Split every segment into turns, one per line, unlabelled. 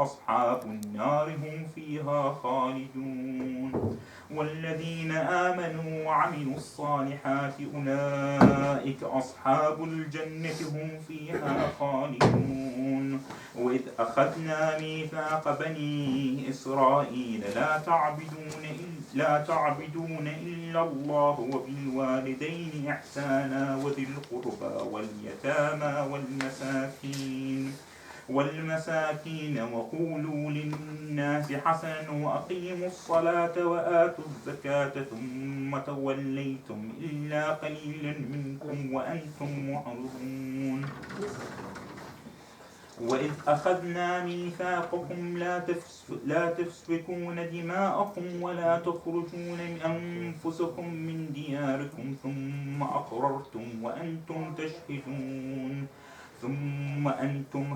أصحاب النار هم فيها خالدون. والذين آمنوا وعملوا الصالحات أولئك أصحاب الجنة هم فيها خالدون. وإذ أخذنا ميثاق بني إسرائيل لا تعبدون إلا الله وبالوالدين إحسانا وذي القربى واليتامى والمساكين وقولوا للناس حسنا وأقيموا الصلاة وآتوا الزكاة ثم توليتم إلا قليلا منكم وأنتم معرضون. وإذ أخذنا ميثاقكم لا تسفكون دماءكم ولا تخرجون من أنفسكم من دياركم ثم أقررتم وأنتم تشهدون. ثم أنتم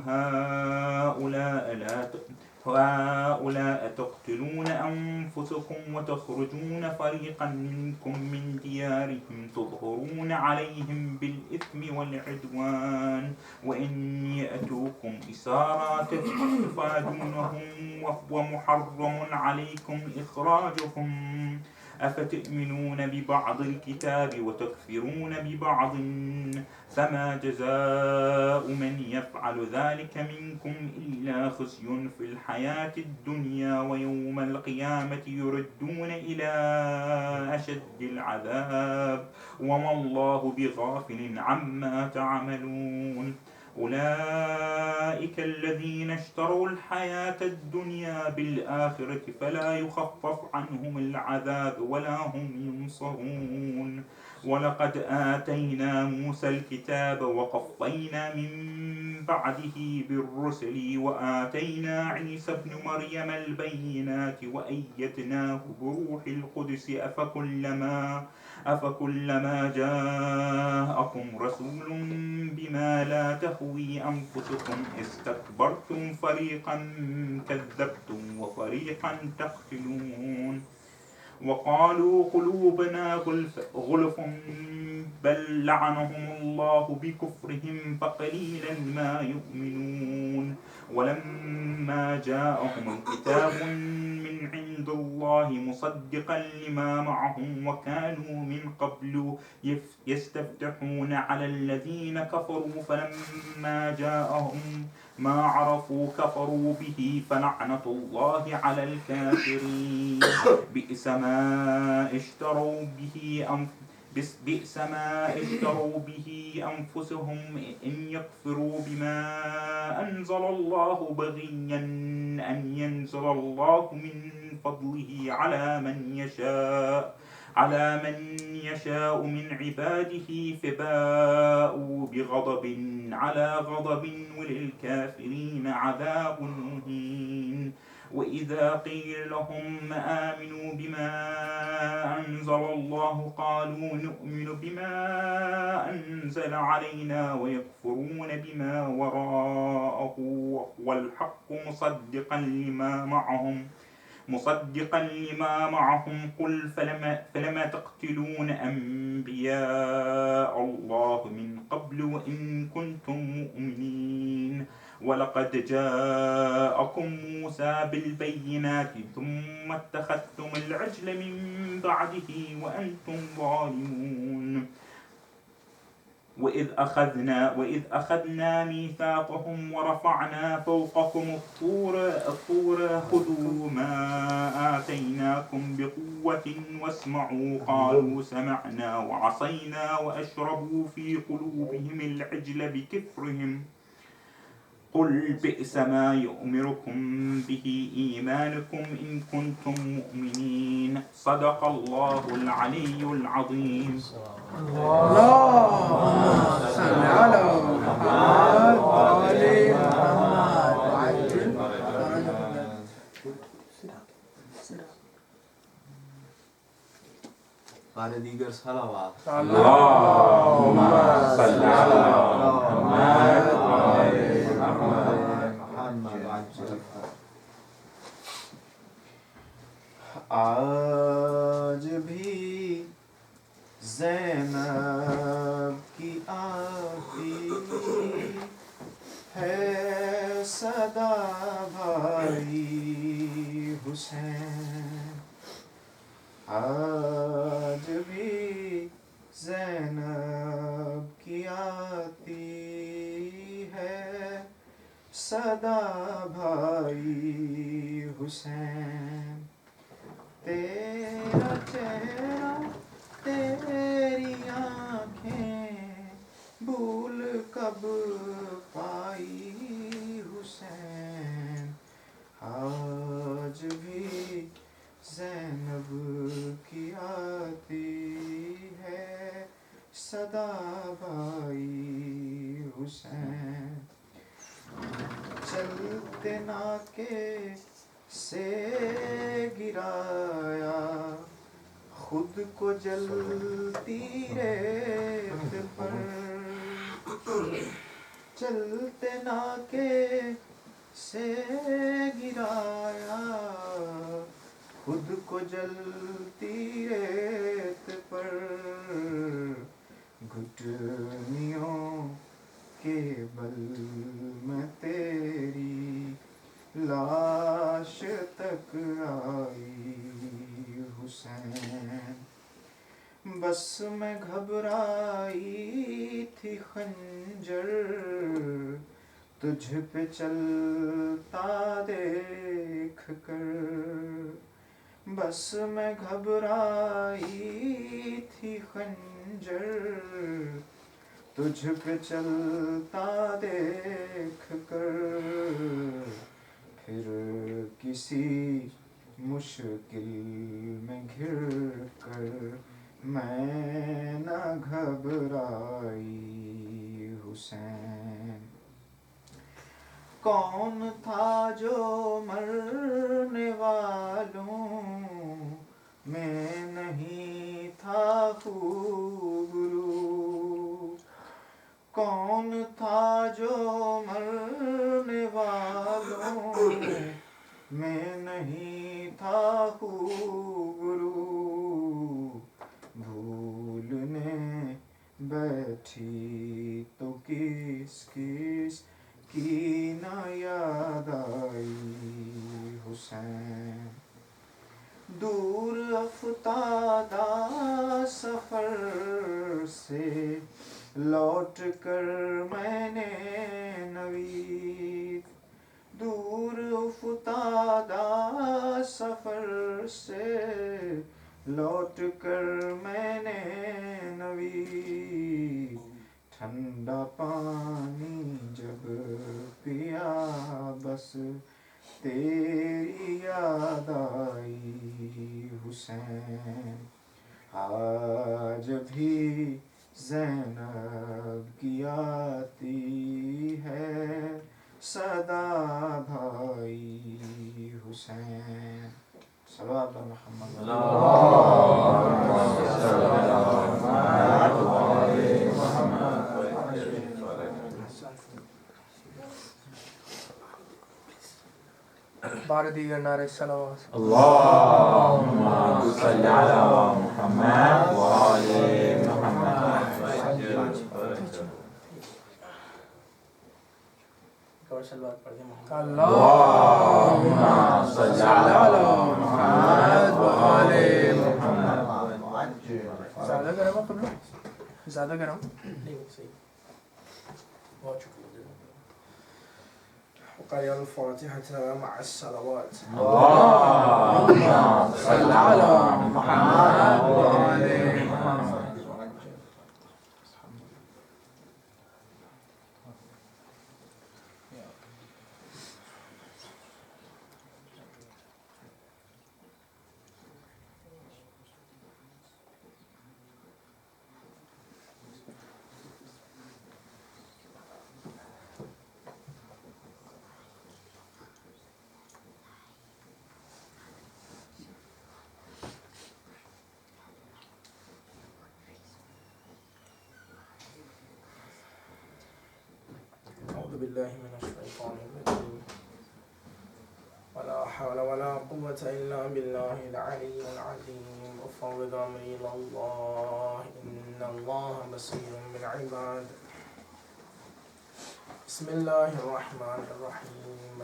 هؤلاء تقتلون أنفسكم وتخرجون فريقا منكم من ديارهم تظهرون عليهم بالإثم والعدوان وإن يأتوكم أسارى تفادونهم وهو محرم عليكم إخراجهم أفتؤمنون ببعض الكتاب وتكفرون ببعض فما جزاء من يفعل ذلك منكم إلا خزي في الحياة الدنيا ويوم القيامة يردون إلى أشد العذاب وما الله بغافل عما تعملون. أولئك الذين اشتروا الحياة الدنيا بالآخرة فلا يخفف عنهم العذاب ولا هم ينصرون. ولقد آتينا موسى الكتاب وقفينا من بعده بالرسل وآتينا عيسى ابن مريم البينات وأيدناه بروح القدس أفكلما جاءكم رسول بما لا تهوي أنفسكم استكبرتم فريقا كذبتم وفريقا تقتلون. وقالوا قلوبنا غلف بل لعنهم الله بكفرهم فقليلا ما يؤمنون. ولما جاءهم كتاب من عند الله مصدقا لما معهم وكانوا من قبل يستفتحون على الذين كفروا فلما جاءهم ما عرفوا كفروا به فلعنة الله على الكافرين. بئس ما اشتروا به أنفسهم إن يكفروا بما أنزل الله بغيا أن ينزل الله من فضله على من يشاء من عباده فباءوا بغضب على غضب وللكافرين عذاب مهين. وإذا قيل لهم آمنوا بما أنزل الله قالوا نؤمن بما أنزل علينا ويكفرون بما وراءه وهو الحق مصدقا لما معهم قل فلما تقتلون أنبياء الله من قبل وإن كنتم مؤمنين. ولقد جاءكم موسى بالبينات ثم اتخذتم العجل من بعده وأنتم ظالمون. وإذ أخذنا ميثاقهم ورفعنا فوقكم الطور خذوا ما آتيناكم بقوة واسمعوا قالوا سمعنا وعصينا وأشربوا في قلوبهم العجل بكفرهم. قل بئس ما يؤمركم به إيمانكم إن كنتم مؤمنين. صدق الله العلي العظيم.
اللهم صل على محمد وآل محمد.
بعد دیگر صلوات.
اللهم صل على محمد وآل
आज भी ज़ैनब की आती है सदा भाई हुसैन। आज भी ज़ैनब की आती है सदा भाई हुसैन। तेरा चेहरा तेरी आँखें भूल कब पाई हुसैन। आज भी ज़ैनब की आती है सदा भाई हुसैन। चलते नाके से गिराया खुद को जलती रेत पर। चलते नाके से गिराया खुद को जलती रेत पर। घुटनियों के बल में तेरी लाश तक आई हुसैन। बस मैं घबराई थी खंजर तुझ पे चलता देख कर। बस मैं घबराई थी खंजर तुझ पे चलता देख कर। फिर किसी मुश्किल में घिर कर मैं न घबराई हुसैन। कौन था जो मरने वालों में नहीं था खूबरू। कौन था जो मरने वालों में नहीं था खूबरू। भूलने बैठी तो किस किस की ना याद आई हुसैन। दूर अफ्तादा सफर से लौट कर मैंने नवीद। दूर अफ्तादा सफर से लौट कर मैंने नवीद। ठंडा पानी जब पिया बस तेरी याद आई हुसैन। आज भी ज़ैनब की आती है सदा भाई हुसैन। सल्लल्लाहु अलैहि
बारह दीगर नारे सलावत।
अल्लाहुम्मा सल्ली अला मुहम्मद व आले मुहम्मद।
अल्लाहुम्मा सल्ली अला मुहम्मद व आले मुहम्मद। ज़्यादा गरम है कब्र? ज़्यादा गरम? नहीं सही। बहुत शुक्रिया। وقرأ الفاتحة مع الصلوات.
اللهم صل على محمد وآل محمد.
بالله من الشيطان الرجيم ولا حول ولا قوة إلا بالله العلي العظيم وفوض أمري إلى الله إن الله بصير بالعباد بسم الله الرحمن الرحيم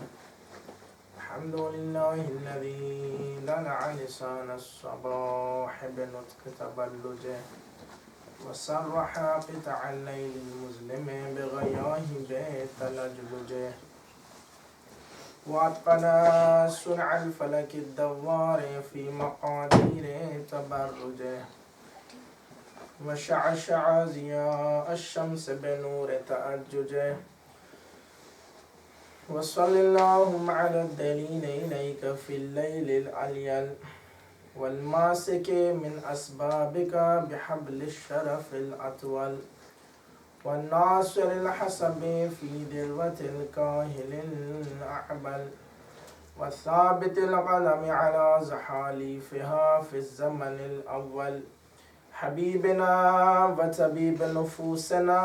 الحمد لله الذي دلع لسان الصباح بنطق تبلجه وصرح قطع الليل المظلم بغياه تلجلجه وأتقن صنع الفلك الدوار في مقادير تبرجه وشعشع ضياء الشمس بنور تأججه وصل اللهم على الدليل إليك في الليل الأليل والماسك من أسبابك بحبل الشرف الأطول والناصر الحسب في ذروة الكاهل الأعبل والثابت القدم على زحاليفها في الزمن الأول حبيبنا وطبيب نفوسنا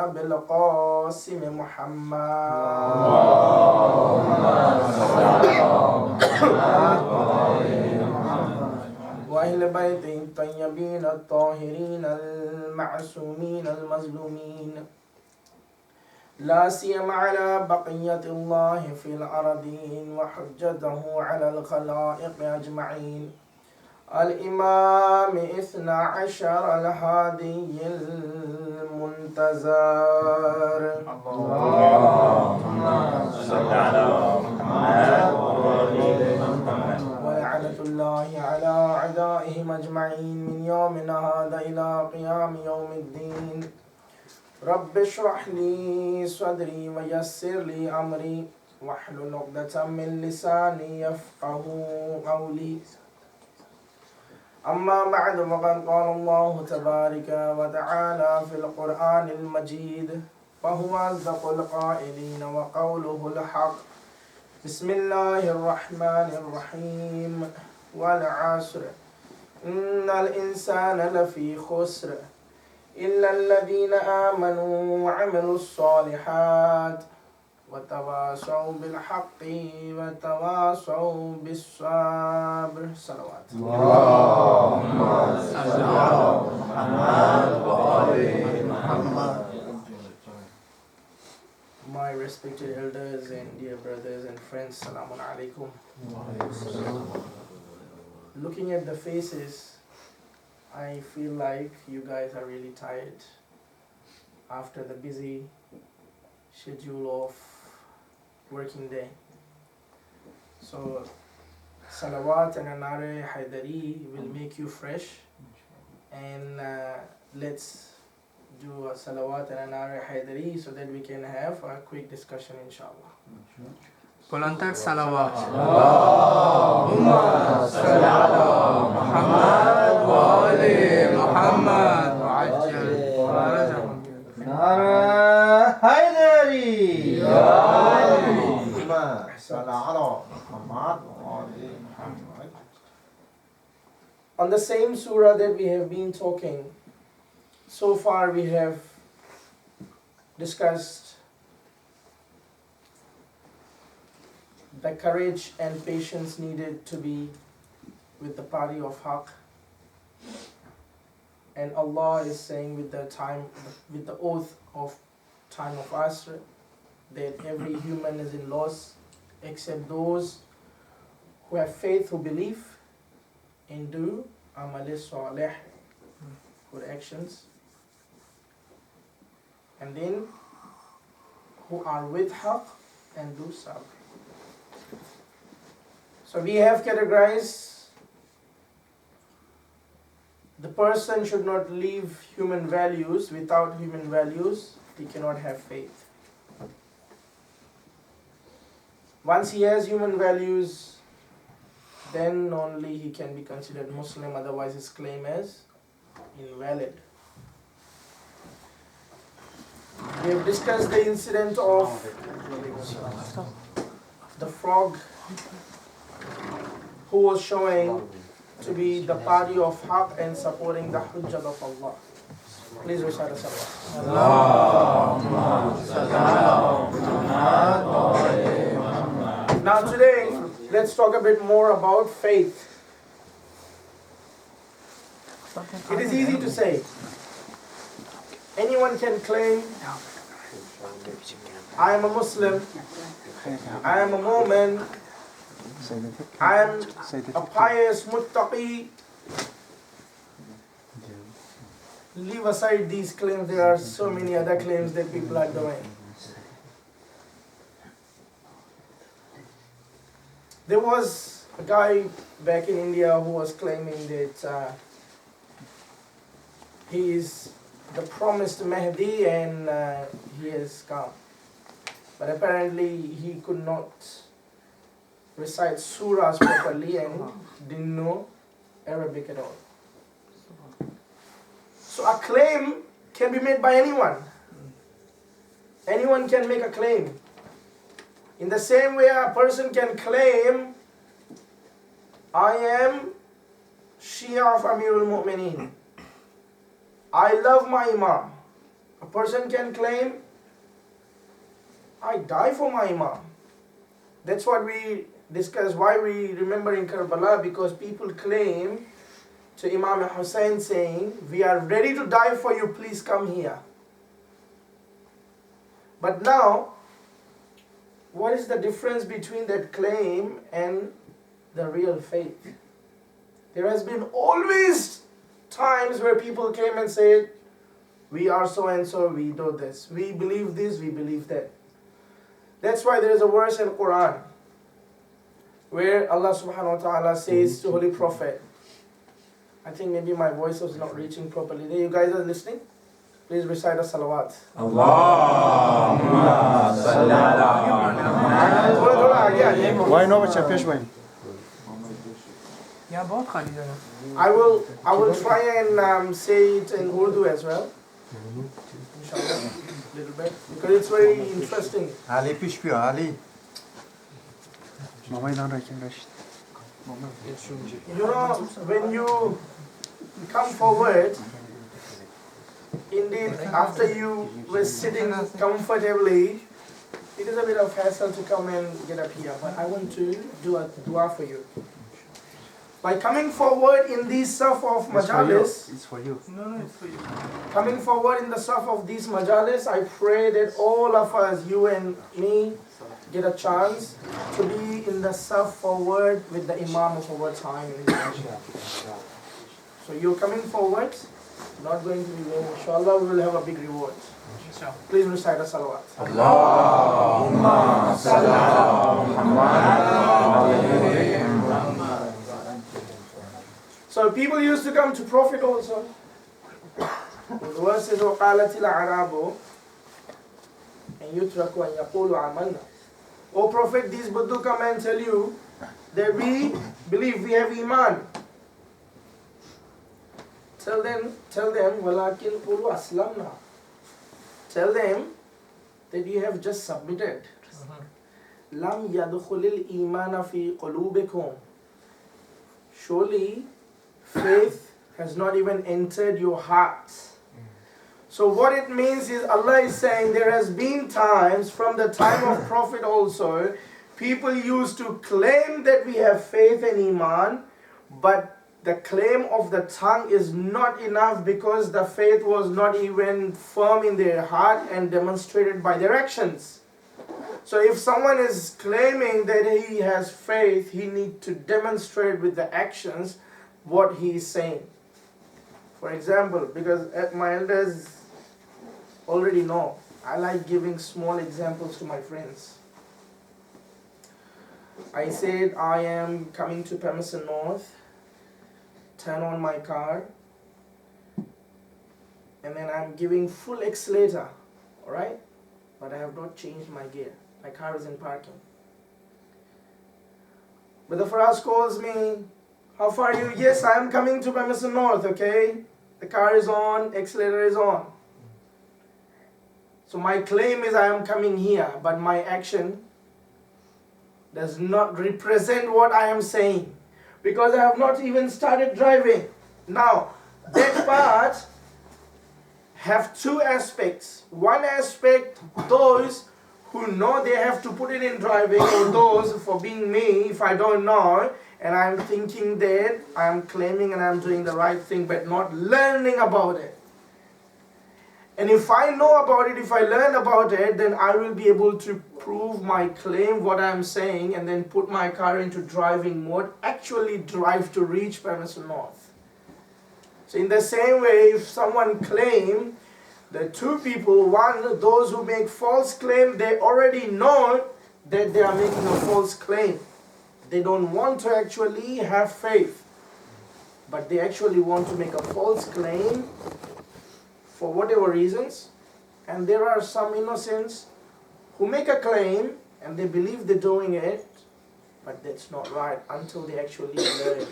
أبي القاسم محمد وأهل بيته الطيبين الطاهرين المعصومين المظلومين لا سيما على بقية الله في الأرضين وحجته على الخلائق أجمعين الإمام 12 الهادي المنتظر
اللهم صل على محمد وآل محمد
ولعنة الله على أعدائهم أجمعين من يومنا هذا إلى قيام يوم الدين رب اشرح لي صدري ويسر لي أمري واحلل عقدة من لساني يفقه قولي أما بعد فقد قال الله تبارك وتعالى في القرآن المجيد وهو أصدق القائلين وقوله الحق بسم الله الرحمن الرحيم والعصر إن الإنسان لفي خسر إلا الذين آمنوا وعملوا الصالحات وتواصوا بالحق وتواصوا بالصبر صلوات
اللهم صل على محمد وآل محمد.
My respected elders and dear brothers and friends, Assalamu alaikum. Looking at the faces, I feel like you guys are really tired after the busy schedule of working day. So salawat and anare haidari will make you fresh, and let's do a salawat and anare haidari so that we can have a quick discussion inshallah.
Volunteer salawat.
Allahumma salli ala Muhammad wa ali Muhammad wa ajjal farajahum.
Nara Haidari.
Ya
On the same surah that we have been talking, so far we have discussed the courage and patience needed to be with the party of Haqq. And Allah is saying with the oath of time of Asr that every human is in loss except those who have faith, who believe and do amal salih, good actions, and then who are with Haqq and do sabr. So we have categorized the person should not leave human values. Without human values, he cannot have faith. Once he has human values, then only he can be considered Muslim, otherwise his claim is invalid. We have discussed the incident of the frog who was showing to be the party of Haqq and supporting the Hujjat of Allah. Please recite a salawat. Now today, let's talk a bit more about faith. It is easy to say. Anyone can claim I am a Muslim, I am a Mu'min, I am a pious muttaqi. Leave aside these claims, there are so many other claims that people are doing. There was a guy back in India who was claiming that he is the promised Mahdi and he has come. But apparently he could not recite surahs properly and didn't know Arabic at all. So a claim can be made by anyone. Anyone can make a claim. In the same way a person can claim, I am Shia of Amirul Mu'mineen. I love my Imam. A person can claim, I die for my Imam. That's what we discussed, why we remember in Karbala, because people claim to Imam Hussein saying, we are ready to die for you, please come here. But now, what is the difference between that claim and the real faith? There has been always times where people came and said, we are so and so, we do this, we believe this, we believe that. That's why there is a verse in Quran where Allah subhanahu wa ta'ala says to Holy Prophet, I think maybe my voice was not reaching properly. There, you guys are listening? Please recite a salawat.
Allahumma salli ala Muhammad.
Why not Chapesh bhai?
या बहुत खाली जगह
I will try and say it in Urdu as well. Inshallah, little bit, because it's very interesting.
Ali pishpio, Ali. Mama idan rakin Rashid.
You know, when you come forward, indeed, after you were sitting comfortably, it is a bit of hassle to come and get up here. But I want to do a dua for you. By coming forward in these saf of majalis,
It's for you.
no it's for you
coming forward in the saf of these majalis, I pray that all of us, you and me, get a chance to be in the saf forward with the Imam of our time. So you're coming forward, not going to be there. Inshallah, we will have a big reward.
इंशाल्लाह
Please recite a salawat.
Allahumma salli ala Muhammad.
So people used to come to Prophet also. The verse says, وَقَالَتِ الْعَرَابُ أَنْ يُتْرَكُوا أَنْ يَقُولُوا عَمَلْنَا. O Prophet, these Buddha come and tell you that we believe, we have Iman. Tell them, وَلَكِنْ قُولُوا أَسْلَمْنَا. Tell them that you have just submitted. لَمْ يَدْخُلِ الْإِيمَانَ فِي قُلُوبِكُمْ. Surely, faith has not even entered your hearts. So what it means is, Allah is saying there has been times from the time of Prophet also, people used to claim that we have faith and Iman, but the claim of the tongue is not enough because the faith was not even firm in their heart and demonstrated by their actions. So if someone is claiming that he has faith, he needs to demonstrate with the actions what he is saying. For example, because my elders already know, I like giving small examples to my friends. I said I am coming to Palmerston North, turn on my car, and then I'm giving full accelerator, alright? But I have not changed my gear. My car is in parking. But the Faraz calls me, how far are you? Yes, I am coming to Palmerston North, okay? The car is on, accelerator is on. So my claim is I am coming here, but my action does not represent what I am saying, because I have not even started driving. Now, that part have two aspects. One aspect, those who know they have to put it in driving, or those, for being me, if I don't know, and I'm thinking that I'm claiming and I'm doing the right thing, but not learning about it. And if I know about it, if I learn about it, then I will be able to prove my claim, what I'm saying, and then put my car into driving mode, actually drive to reach Palmerston North. So in the same way, if someone claim the two people, one, those who make false claim, they already know that they are making a false claim. They don't want to actually have faith, but they actually want to make a false claim for whatever reasons. And there are some innocents who make a claim and they believe they're doing it, but that's not right until they actually learn.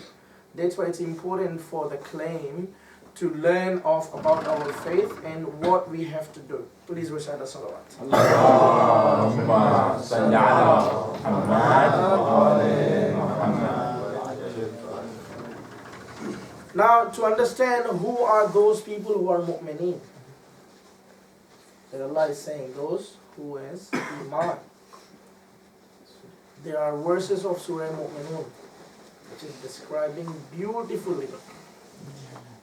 That's why it's important for the claim to learn about our faith and what we have to do. Please recite the salawat.
Allahumma salli ala Muhammad wa ali Muhammad.
Now, to understand who are those people who are mu'mineen, that Allah is saying those who is Imam. There are verses of Surah Mu'minun which is describing beautifully.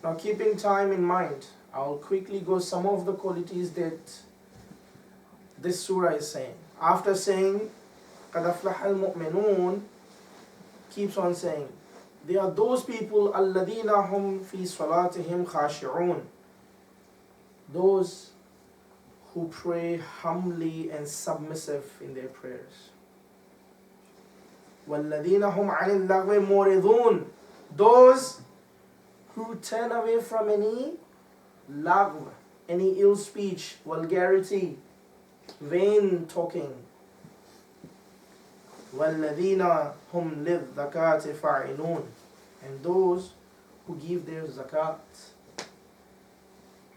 Now, keeping time in mind, I'll quickly go some of the qualities that this surah is saying. After saying قَدْ أَفْلَحَ الْمُؤْمِنُونَ, keeps on saying, they are those people الَّذِينَ هُمْ فِي صَلَاتِهِمْ خَاشِعُونَ, those who pray humbly and submissive in their prayers. وَالَّذِينَ هُمْ عَنِ اللَّغْوِ مُعْرِضُونَ, those who turn away from any lagw, any ill speech, vulgarity, vain talking. وَالَّذِينَ هُمْ لِلزَّكَاةِ فَاعِلُونَ, and those who give their zakat.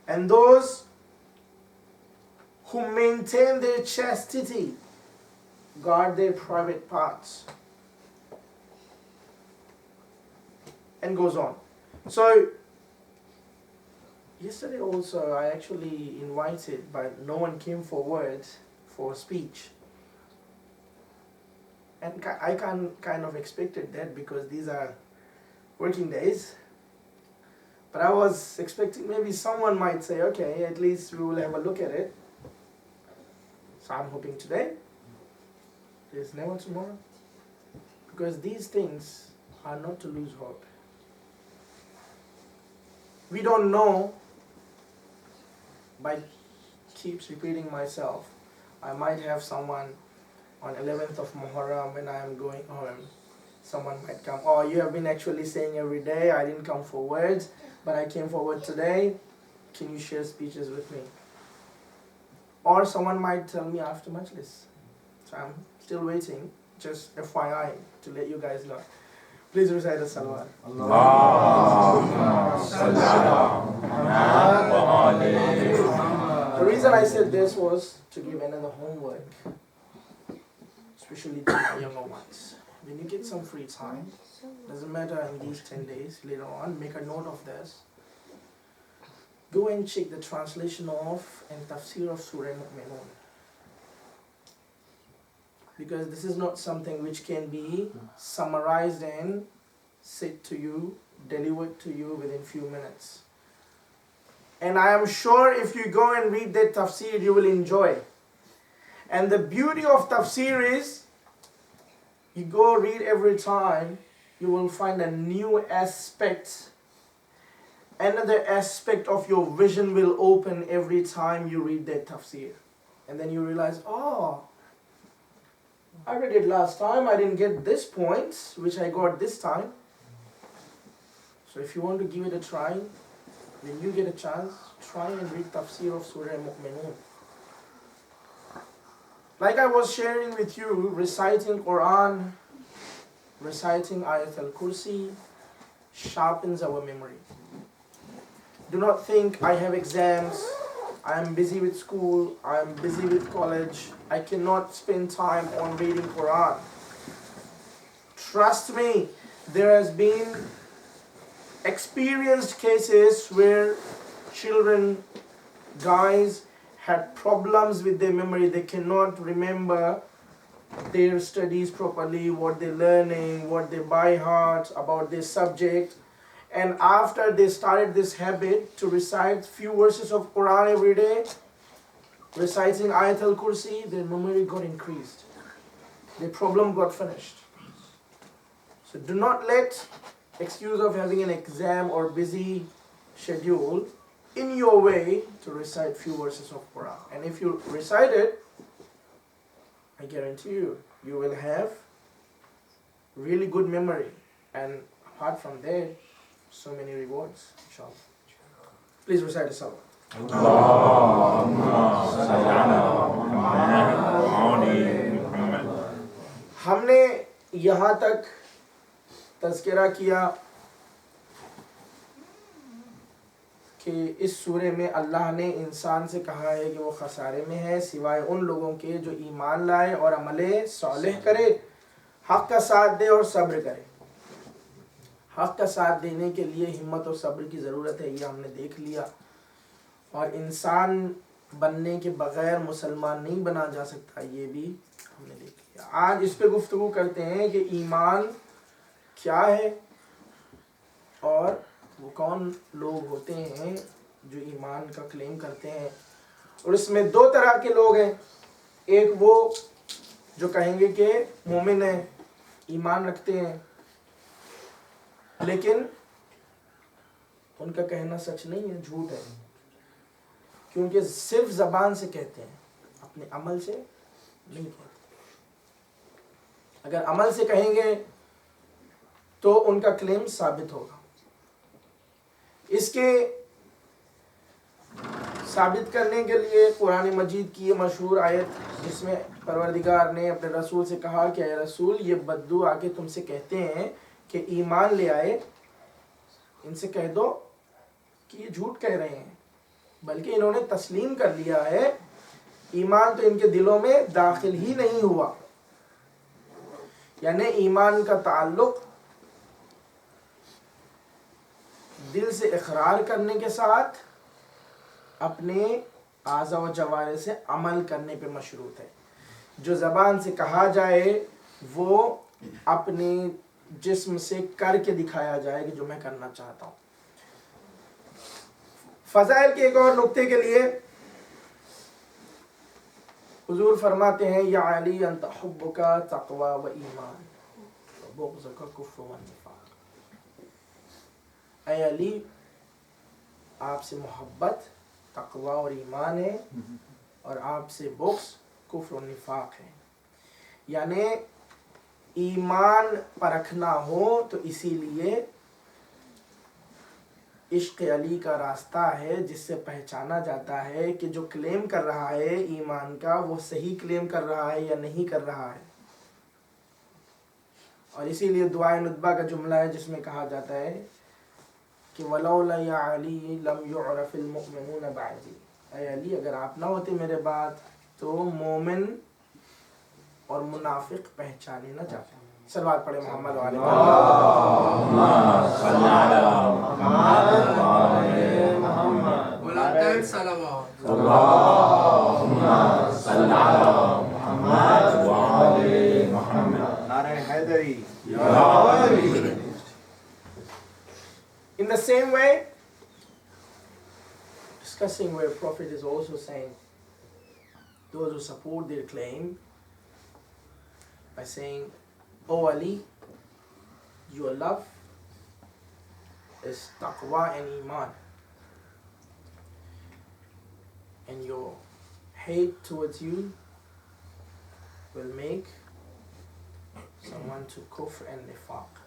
And those who maintain their chastity, guard their private parts. And goes on. So, yesterday also I actually invited, but no one came forward for a speech. And I kind of expected that because these are working days. But I was expecting maybe someone might say, okay, at least we will have a look at it. So I'm hoping today. There's never tomorrow. Because these things are not to lose hope. We don't know, by keeps repeating myself, I might have someone on 11th of Muharram when I am going home. Someone might come, oh, you have been actually saying every day, I didn't come forward, but I came forward today. Can you share speeches with me? Or someone might tell me after Majlis. So I'm still waiting, just FYI, to let you guys know. Please recite the salawat.
Allahumma salli ala Muhammad wa ali Muhammad.
The reason I said this was to give another homework, especially to my younger ones. When you get some free time, doesn't matter in these 10 days, later on, make a note of this. Go and check the translation of and tafsir of Surah Mu'minun. Because this is not something which can be summarized and said to you, delivered to you within few minutes. And I am sure if you go and read that tafsir, you will enjoy. And the beauty of tafsir is, you go read every time, you will find a new aspect. Another aspect of your vision will open every time you read that tafsir. And then you realize, oh, I read it last time, I didn't get this point, which I got this time. So if you want to give it a try, when you get a chance, try and read tafsir of Surah Mu'minun. Like I was sharing with you, reciting Quran, reciting Ayat al-Kursi, sharpens our memory. Do not think I have exams, I am busy with school, I am busy with college, I cannot spend time on reading Quran. Trust me, there has been experienced cases where children, guys, had problems with their memory. They cannot remember their studies properly, what they're learning, what they by heart about their subject. And after they started this habit to recite few verses of Quran every day, reciting Ayat al-Kursi, their memory got increased. The problem got finished. So do not let excuse of having an exam or busy schedule in your way to recite few verses of Quran. And if you recite it, I guarantee you, you will have really good memory. And apart from there, so many rewards, inshallah. Please recite the salah. हमने यहाँ तक तज़किरा किया कि इस सूरे में अल्लाह ने इंसान से कहा है कि वो खसारे में है सिवाय उन लोगों के जो ईमान लाए और अमले सालेह करे, हक़ का साथ दे और सब्र करे। हक़ का साथ देने के लिए हिम्मत और सब्र की ज़रूरत है, ये हमने देख लिया। और इंसान बनने के बग़ैर मुसलमान नहीं बना जा सकता, ये भी हमने देख लिया। आज इस पे गुफ्तगू करते हैं कि ईमान क्या है और वो कौन लोग होते हैं जो ईमान का क्लेम करते हैं। और इसमें दो तरह के लोग हैं। एक वो जो कहेंगे कि मोमिन हैं, ईमान रखते हैं, लेकिन उनका कहना सच नहीं है, झूठ है, क्योंकि सिर्फ ज़बान से कहते हैं, अपने अमल से नहीं कहते। अगर अमल से कहेंगे तो उनका क्लेम साबित होगा। इसके साबित करने के लिए कुरान मजीद की ये मशहूर आयत, जिसमें परवरदिगार ने अपने रसूल से कहा कि ऐ रसूल, ये बद्दू आके तुमसे कहते हैं कि ईमान ले आए, इनसे कह दो कि ये झूठ कह रहे हैं, बल्कि इन्होंने तस्लीम कर लिया है, ईमान तो इनके दिलों में दाखिल ही नहीं हुआ। यानी ईमान का ताल्लुक दिल से इकरार करने के साथ अपने आज़ा व जवारे से अमल करने पे मशरूत है। जो ज़बान से कहा जाए वो अपने जिस्म से करके दिखाया जाए कि जो मैं करना चाहता हूँ। फ़ज़ाइल के एक और नुक्ते के लिए हुज़ूर फरमाते हैं, या अली अंत हुब्बुका तक़वा व ईमान व बुग़्ज़ुका कुफ़्र व निफ़ाक़। ऐ अली, आपसे मोहब्बत तक़वा और ईमान है, और आपसे बुग़्ज़ कुफ़्र और निफ़ाक़ है। यानी ईमान परखना हो तो इसीलिए इश्क़ अली का रास्ता है, जिससे पहचाना जाता है कि जो क्लेम कर रहा है ईमान का, वो सही क्लेम कर रहा है या नहीं कर रहा है। और इसीलिए दुआए नुतबा का जुमला है जिसमें कहा जाता है कि वलौला या अली लम युअरफिल मुमिनून बअदी। ऐ अली, अगर आप ना होते मेरे बाद तो मोमिन और मुनाफिक पहचाने न जाते। सलवात पढ़े मोहम्मद वाले।
बुलंदर सलावत।
नारे Hydari.
In the same way, discussing where Prophet is also saying those who support their claim by saying, "O Ali, your love is taqwa and iman, and your hate towards you will make someone to kufr and nifaq."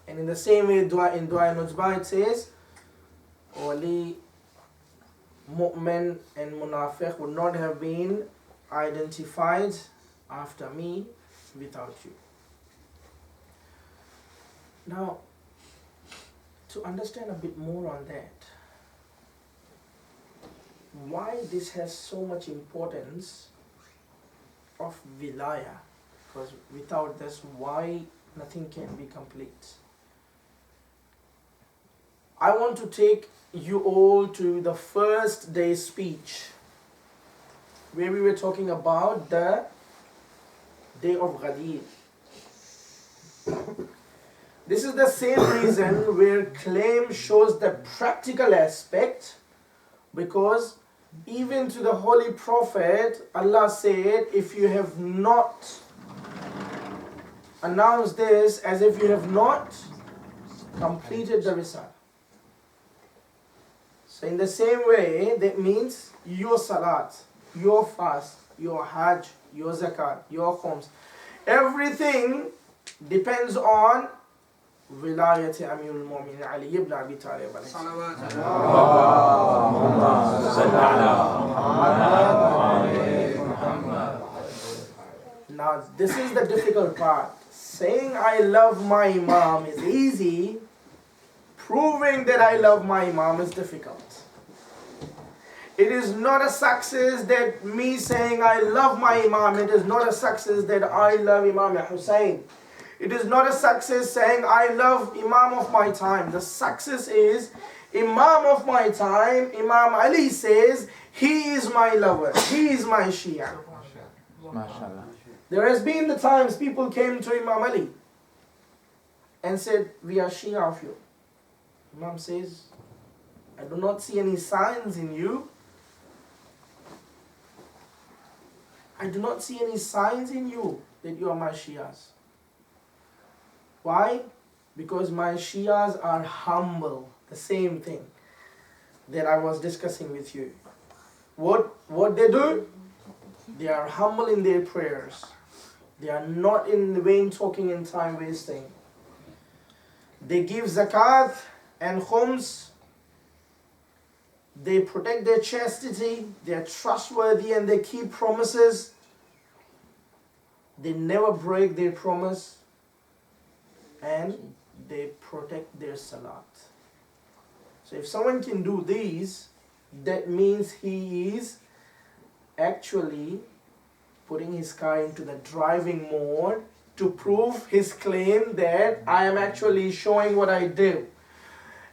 And in the same way, in Dua Nujba it says, "O Ali, mu'min and munafiq would not have been identified after me without you." Now, to understand a bit more on that, why this has so much importance of wilaya, because without this, why nothing can be complete. I want to take you all to the first day's speech, where we were talking about the day of Ghadir. This is the same reason where claim shows the practical aspect, because even to the Holy Prophet, Allah said, if you have not announced this, as if you have not completed the Risala. So in the same way, that means your Salat, your fast, your Hajj, your Zakat, your Khums, everything depends on Wilayat Amir al-Mu'minin Ali ibn Abi Talib. Now this is the difficult part. Saying I love my Imam is easy. Proving that I love my Imam is difficult. It is not a success that me saying I love my Imam. It is not a success that I love Imam Hussein. It is not a success saying I love Imam of my time. The success is Imam of my time. Imam Ali says he is my lover. He is my Shia.
MashaAllah.
There has been the times people came to Imam Ali and said, we are Shia of you. Imam says, I do not see any signs in you. I do not see any signs in you that you are my Shias. Why? Because my Shias are humble. The same thing that I was discussing with you. What they do? They are humble in their prayers. They are not in the vain talking and time wasting. They give zakat and khums. They protect their chastity. They are trustworthy and they keep promises. They never break their promise. And they protect their salat. So if someone can do these, that means he is actually putting his car into the driving mode to prove his claim that I am actually showing what I do.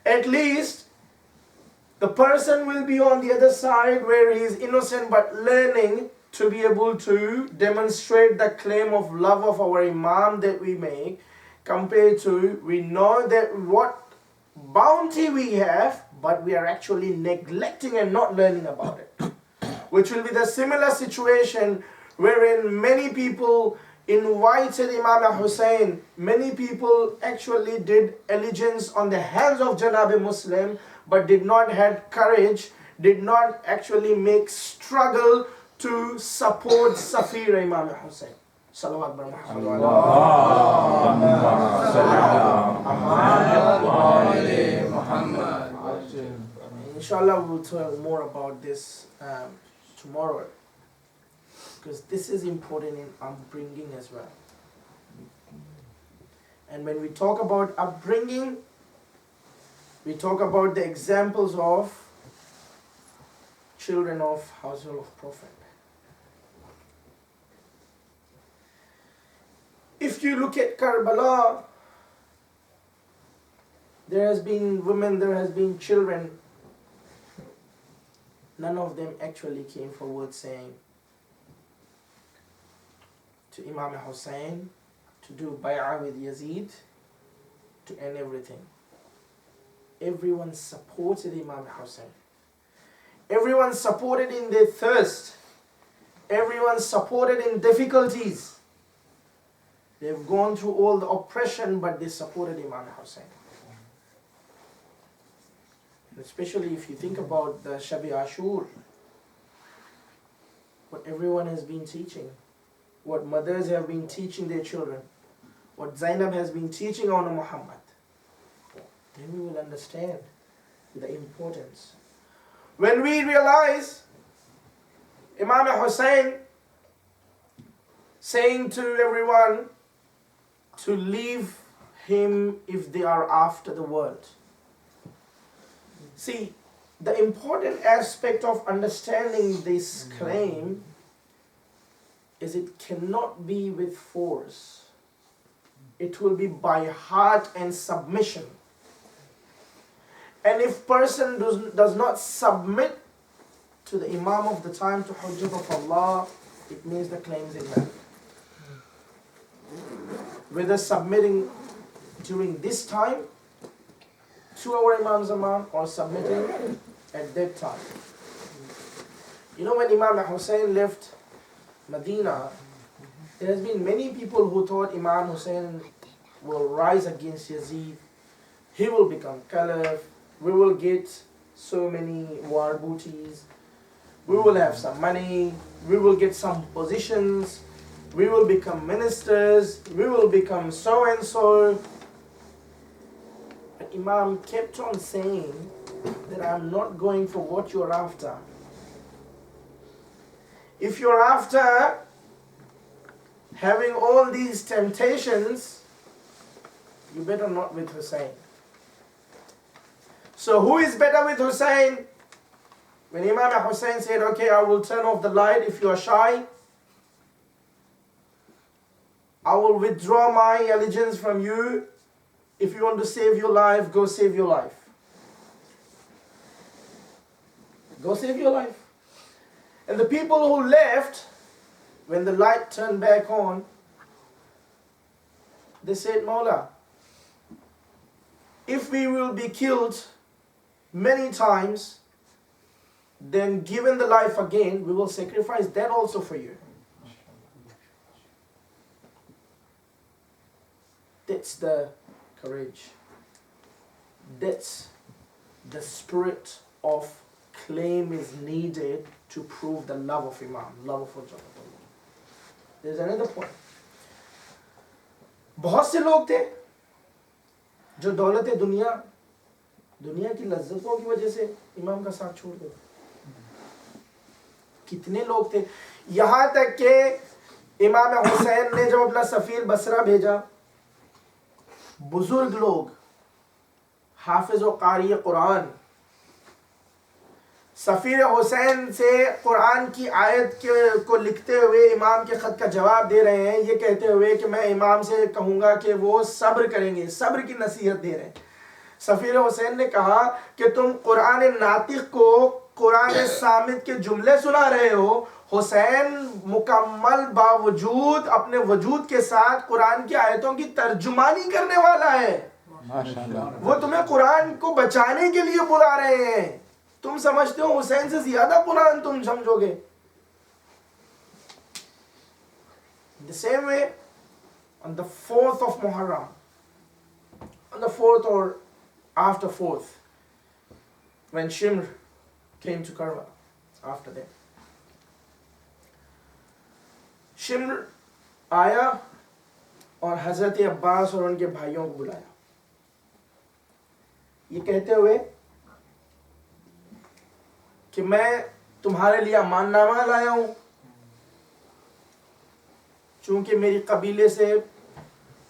At least the person will be on the other side where he is innocent but learning to be able to demonstrate the claim of love of our Imam that we make, compared to we know that what bounty we have, but we are actually neglecting and not learning about it. Which will be the similar situation wherein many people invited Imam Hussein, many people actually did allegiance on the hands of Janab Muslim, but did not have courage, did not actually make struggle to support Safir Imam Hussein. Salawat bar Muhammad. Inshallah, we will talk more about this tomorrow, because this is important in upbringing as well. And when we talk about upbringing, we talk about the examples of children of household of Prophet. If you look at Karbala, there has been women, there has been children. None of them actually came forward saying to Imam Hussein to do bay'ah with Yazid to end everything. Everyone supported Imam Hussein. Everyone supported in their thirst. Everyone supported in difficulties. They've gone through all the oppression, but they supported Imam Hussein. Especially if you think about the Shabi Ashur, what everyone has been teaching, what mothers have been teaching their children, what Zainab has been teaching on Muhammad, then we will understand the importance. When we realize Imam Hussein saying to everyone to leave him if they are after the world. See, the important aspect of understanding this claim is it cannot be with force. It will be by heart and submission. And if person does not submit to the Imam of the time, to Hujjat of Allah, it means the claim is invalid. Whether submitting during this time to our Imam Zaman or submitting at that time. You know, when Imam Hussein left Medina, there has been many people who thought Imam Hussein will rise against Yazid. He will become caliph. We will get so many war booties. We will have some money. We will get some positions. We will become ministers. We will become so and so. But Imam kept on saying that I'm not going for what you're after. If you're after having all these temptations, you better not with Hussein. So who is better with Hussein? When Imam Hussein said, okay, I will turn off the light if you are shy. I will withdraw my allegiance from you. If you want to save your life, go save your life. Go save your life. And the people who left, when the light turned back on, they said, Mawla, if we will be killed many times, then given the life again, we will sacrifice that also for you. That's the courage. That's the spirit of claim is needed to prove the love of Imam, love of Jafery. There's another point. बहुत से लोग थे जो दौलत दुनिया की लज्जतों की वजह से इमाम का साथ छोड़ गए। कितने लोग थे, यहाँ तक कि इमाम हुसैन ने जब अपना सफीर बसरा भेजा, बुजुर्ग लोग हाफिज व कारी कुरान सफीर हुसैन से कुरान की आयत को लिखते हुए इमाम के ख़त का जवाब दे रहे हैं, ये कहते हुए कि मैं इमाम से कहूँगा कि वो सब्र करेंगे, सब्र की नसीहत दे रहे हैं। सफीर हुसैन ने कहा कि तुम कुरान नातिक को कुरान सामित के जुमले सुना रहे हो। हुसैन मुकम्मल बावजूद अपने वजूद के साथ कुरान की आयतों की तर्जुमानी करने वाला है। वो तुम्हें कुरान को बचाने के लिए बुला रहे हैं। तुम समझते हो हुसैन से ज्यादा कुरान तुम समझोगे। The same way, on the 4th of Muharram, on the 4th or after 4th, when Shimr came to Karbala, after that, शिम्र आया और हजरत अब्बास और उनके भाइयों को बुलाया, ये कहते हुए कि मैं तुम्हारे लिए अमाननामा लाया हूं, चूंकि मेरी कबीले से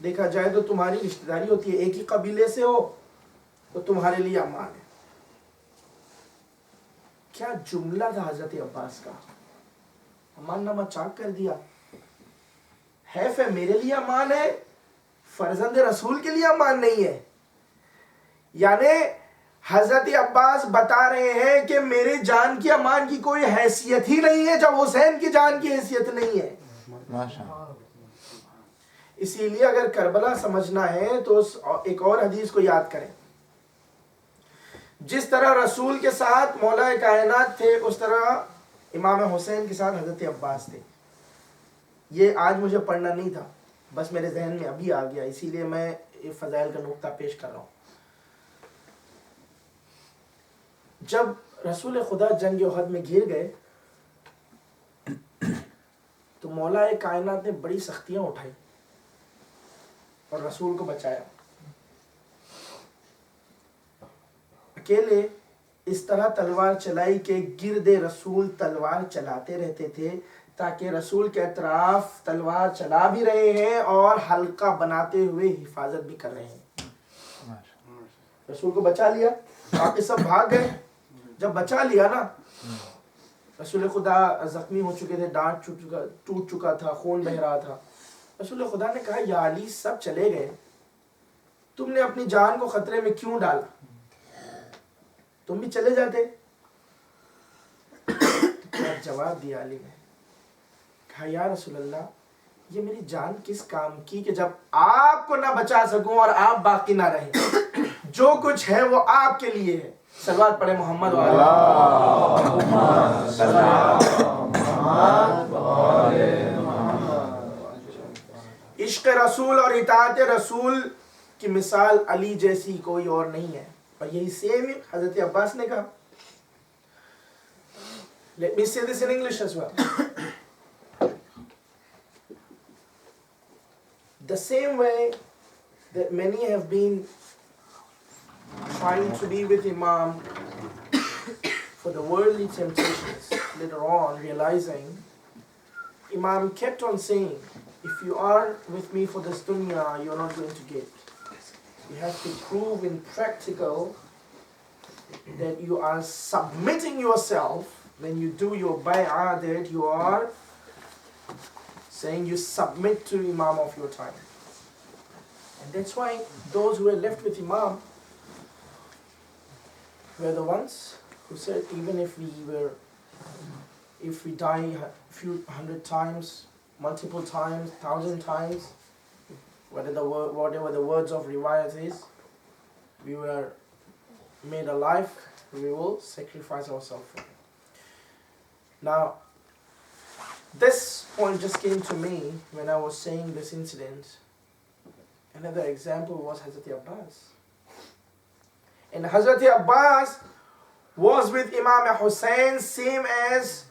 देखा जाए तो तुम्हारी रिश्तेदारी होती है, एक ही कबीले से हो तो तुम्हारे लिए अमान है। क्या जुमला था हजरत अब्बास का, अमाननामा चाक कर दिया। है मेरे लिए अमान है, फर्जंद रसूल के लिए अमान नहीं है। यानी हजरत अब्बास बता रहे हैं कि मेरे जान की अमान की कोई हैसियत ही नहीं है जब हुसैन की जान की हैसियत नहीं है। इसीलिए अगर करबला समझना है तो एक और हदीस को याद करें। जिस तरह रसूल के साथ मौला कायनात थे, उस तरह इमाम हुसैन के साथ हजरत अब्बास थे। ये आज मुझे पढ़ना नहीं था, बस मेरे जहन में अभी आ गया, इसीलिए मैं ये फजाइल का नुक्ता पेश कर रहा हूँ। जब रसूल खुदा जंग उहद में घिर गए तो मौला कायनात ने बड़ी सख्तियां उठाई और रसूल को बचाया। अकेले इस तरह तलवार चलाई कि गिरदे रसूल तलवार चलाते रहते थे, ताकि रसूल के अतराफ तलवार चला भी रहे हैं और हल्का बनाते हुए हिफाजत भी कर रहे हैं। रसूल को बचा लिया, बाकी सब भाग गए। जब बचा लिया ना, रसूल खुदा जख्मी हो चुके थे, दांत टूट चुका था, खून बह रहा था। रसूल खुदा ने कहा, या अली सब चले गए, तुमने अपनी जान को खतरे में क्यों डाला, तुम भी चले जाते। जवाब दिया अली ने, कहा या रसूल अल्लाह, ये मेरी जान किस काम की कि जब आपको ना बचा सकूं और आप बाकी ना रहें। जो कुछ है वो आपके लिए है। सलवात पढ़े मोहम्मद वाला। इश्क रसूल और इताअत रसूल की मिसाल अली जैसी कोई और नहीं है। और यही सेम हजरत अब्बास ने कहा। Let me say this in English as well. The same way that many have been trying to be with Imam for the worldly temptations, later on realizing, Imam kept on saying, if you are with me for this dunya, you are not going to get. You have to prove in practical that you are submitting yourself. When you do your bay'ah, that you are saying you submit to Imam of your time. And that's why those who were left with Imam were the ones who said, even if we die a few hundred times, multiple times, 1,000 times, whatever the words of riwayat is, we were made alive, we will sacrifice ourselves for it. Now, this point just came to me when I was saying this incident. Another example was Hazrat Abbas. And Hazrat Abbas was with Imam Hussein, same as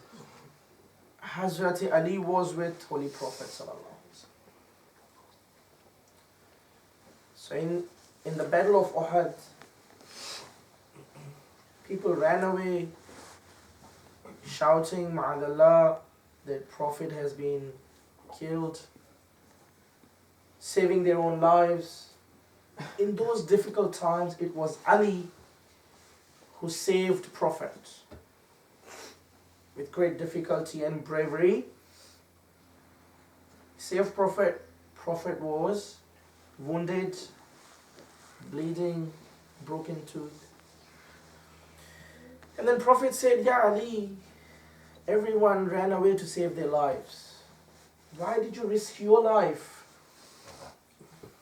Hazrat Ali was with Holy Prophet sallallahu alaihi wasallam. So in the battle of Uhud, people ran away shouting, Ma'adallah, that Prophet has been killed, saving their own lives. In those difficult times, it was Ali who saved Prophet. With great difficulty and bravery, saved Prophet. Prophet was wounded, bleeding, broken tooth. And then Prophet said, Ya Ali, everyone ran away to save their lives. Why did you risk your life?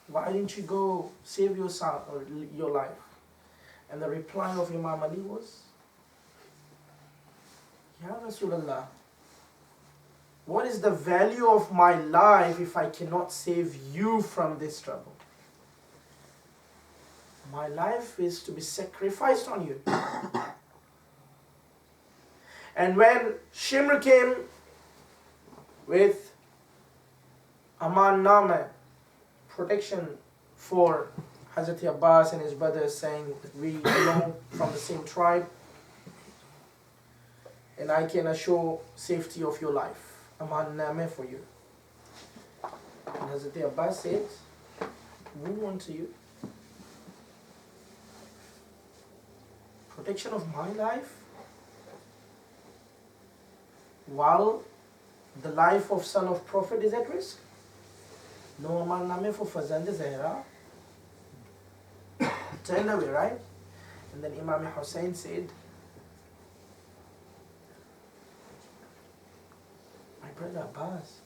Why didn't you go save your son or your life? And the reply of Imam Ali was, Ya Rasulullah, what is the value of my life if I cannot save you from this trouble? My life is to be sacrificed on you. And when Shimr came with Aman Nama, protection for Hazrat Abbas and his brothers, saying that we belong from the same tribe and I can assure safety of your life. Aman Nama for you. And Hazrat Abbas said, woe unto you. Protection of my life, while the life of son of Prophet is at risk? No Aman Nama for Fazand Zahra. Turned away, right? And then Imam Hussein said, my brother Abbas,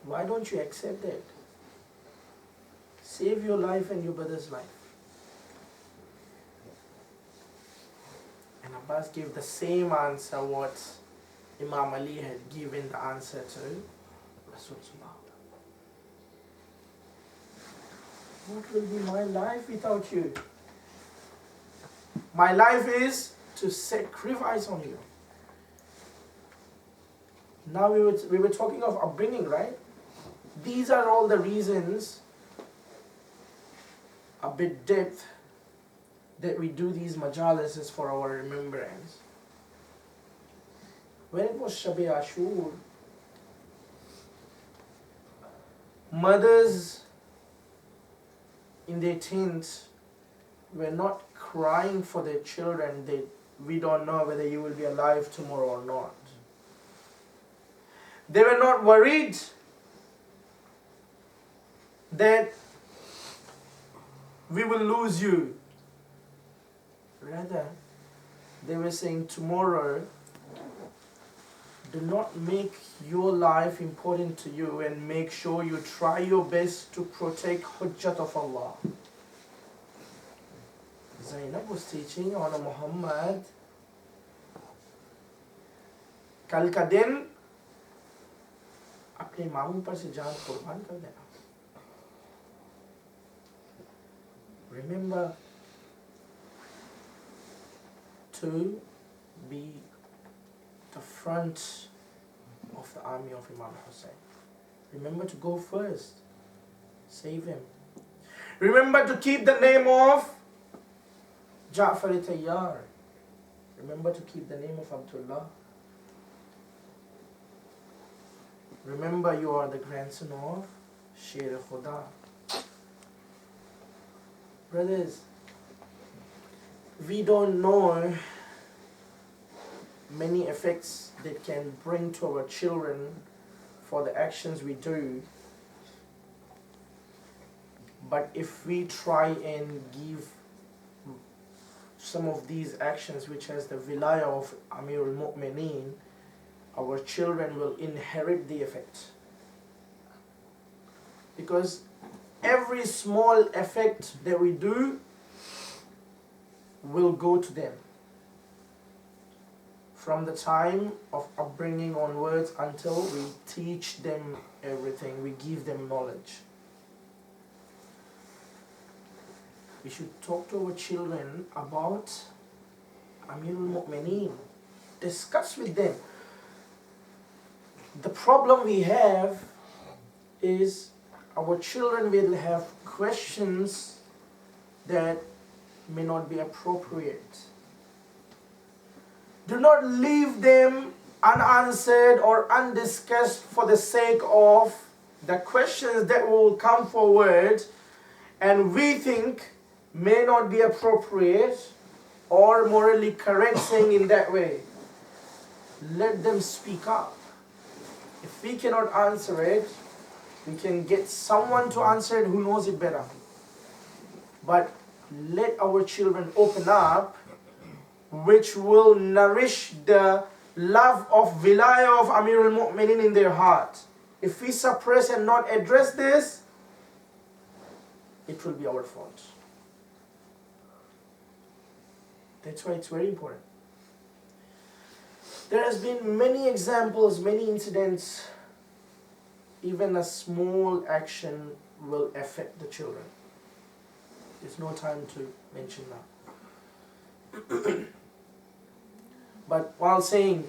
why don't you accept that? Save your life and your brother's life. And Abbas gave the same answer what Imam Ali had given the answer to Rasulullah. What will be my life without you? My life is to sacrifice on you. Now we were talking of upbringing, right? These are all the reasons, a bit depth, that we do these majalises for our remembrance. When it was Shab-e Ashur, mothers in their tents were not crying for their children that we don't know whether you will be alive tomorrow or not. They were not worried that we will lose you. Rather, they were saying tomorrow do not make your life important to you and make sure you try your best to protect Hujjat of Allah. Zainab was teaching on Muhammad, कल का दिन अपने मामू पर से जान कुर्बान कर देना. Remember to be the front of the army of Imam Hussein. Remember to go first. Save him. Remember to keep the name of Jafery Tayyar. Remember to keep the name of Abdullah. Remember you are the grandson of Sher Khuda. Brothers, we don't know many effects that can bring to our children for the actions we do. But if we try and give some of these actions which has the wilaya of Amir al-Mu'mineen, our children will inherit the effect. Because every small effect that we do will go to them. From the time of upbringing onwards until we teach them everything, we give them knowledge. We should talk to our children about Amir al-Mu'mineen. Discuss with them. The problem we have is our children will have questions that may not be appropriate. Do not leave them unanswered or undiscussed for the sake of the questions that will come forward and we think may not be appropriate or morally correct saying in that way. Let them speak up. If we cannot answer it, we can get someone to answer it who knows it better. But let our children open up, which will nourish the love of wilaya of Amir al-Mu'mineen in their heart. If we suppress and not address this, it will be our fault. That's why it's very important. There has been many examples, many incidents. Even a small action will affect the children. There's no time to mention that. But while saying